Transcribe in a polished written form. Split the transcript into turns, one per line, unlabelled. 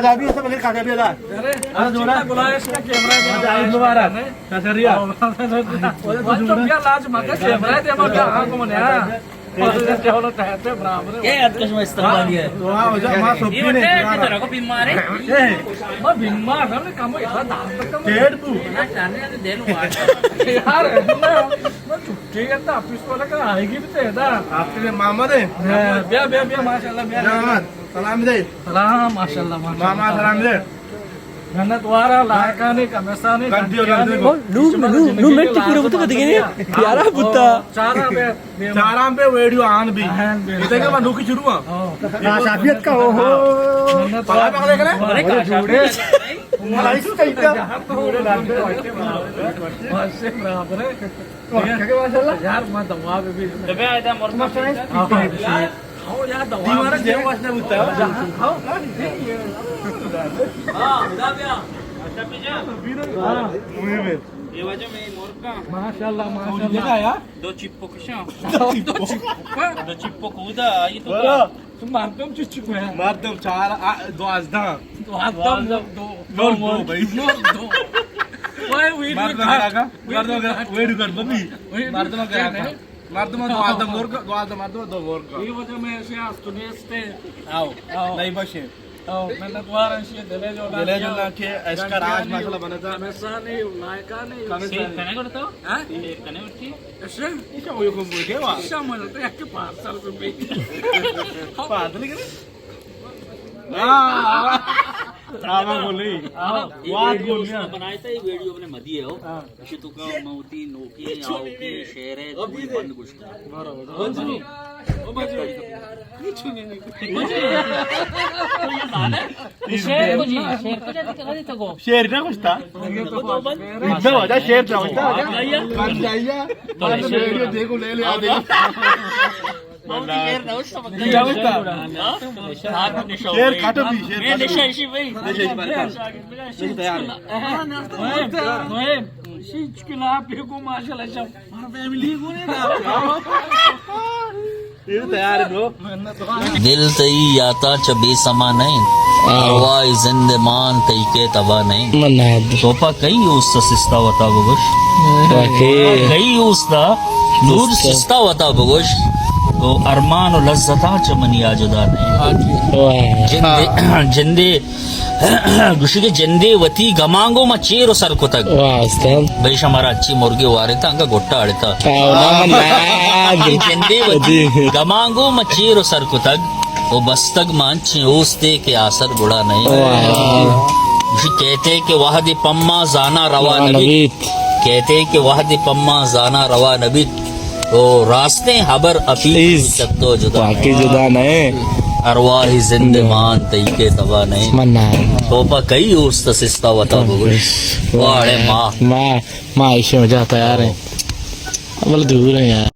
कामयाबी है सब बगैर कामयाबी है
अरे जोड़ा बुलाया इसका कैमरा
जाहिद मुबारक कसरिया
क्या लाज मत कैमरा दे मत हां को मने चलो कहते बराबर
ये अतकश में इस्तेमाल है
वाह हो जा मां
ये
सोपी
बटे
ने
तेरा को बीमार है
मैं बीमार हमने काम ऐसा दाम तक
डेढ़ तू
ना जाने दे लूं
यार मैं छुट्टी करता ऑफिस को लगा आएगी भी तो है
आपके मामा दे
बिया माशाल्लाह बिया
सलाम दे
सलाम माशाल्लाह
मामा सलाम दे
मेहनत वारा लायका नहीं कमेसा नहीं
नु मेट पूरे बुत कद गने यारा बुत्ता
चाराम पे वीडियो आन भी इते के बंदूक की शुरू हां साफियत का हो पला पकड़े करे
अरे का जोड़े
मलाई इसका इतना
से बराबर है माशाल्लाह यार मैं दवा भी
दबे आया मोर
खाओ यार दवा
दीवाना जेव वासना बुता
खाओ
हां उदा बिया अच्छा पिजा
हां
ये वजह में मोर का
माशाल्लाह
ये
माशाल्लाह
आया
दो चिप्पो कशा
दो चिप्पो
दो चिप्पो कुदा ये तो
तुम मारते हो चिच्चू में
मर्दम चार दो आजदा
तो आदम दो
भाई
दो ओए वीडियो
मर्दम वेड कर बबी मर्दम का मर्दम दो आजदा मोर का दो आजदा मर्दम दो मोर का
ये वजह में ऐसे आस्तुनेस्ते
आओ नहीं बशे
आओ मैंने द्वारा से दिले जो
ना के इसका राज मसला बना था
हमेशा नहीं लायका नहीं
कने करतो
हां
ये कने उठी
ऐसे
इसे ओयो को बोल के वा
शामिल तो एक 5 साल रुपए
बात नहीं करे हां आवा बोली वाद बोल गया
बनाया था ये वीडियो अपने मदी है हो इसे तो का मौती नोकी आओ की शेर है बंद कुछ बरोबर ओ बाजी कुछ नहीं शेर को जाते कभी तो गो
शेर ना कुछ था इतना हो जा शेर था होता कर जाइए तो वीडियो देखो ले ले आ दे शेर काटो भी शेर
निशा इसी भाई
तैयार तैयार है
दिल तई याता च बेसमा नहीं अरवाई जिंदमान तई के तबा नहीं सोपा कई उस्ता सिस्ता वता बगोश कई उस्ता दूर सिस्ता वता बगोश तो अरमान और लज्जता च मनिया जुदा नहीं जिंदे गुशी के जिंदे वती गमांगो मा चेरो सर को तक बेश हमारा अच्छी मुर्गे वारे था अंका गोट्टा अड़ता जिंदे वती गमांगो मा चेरो सर को तक वो बस्तग मांची ओस्ते के आसर बुढ़ा नहीं कहते कि वाहदी पम्मा जाना रवा नबी कहते कि वाहदी पम्मा जाना रवा नबी तो रास्ते हबर अपील चत्तो जुदा नहीं अरवाही जिंदमान तई के तबा नहीं तोपा कई उस्त सिस्ता वता बगुश वाड़े माँ
माँ इसे में जाता यार है अब दूर है यार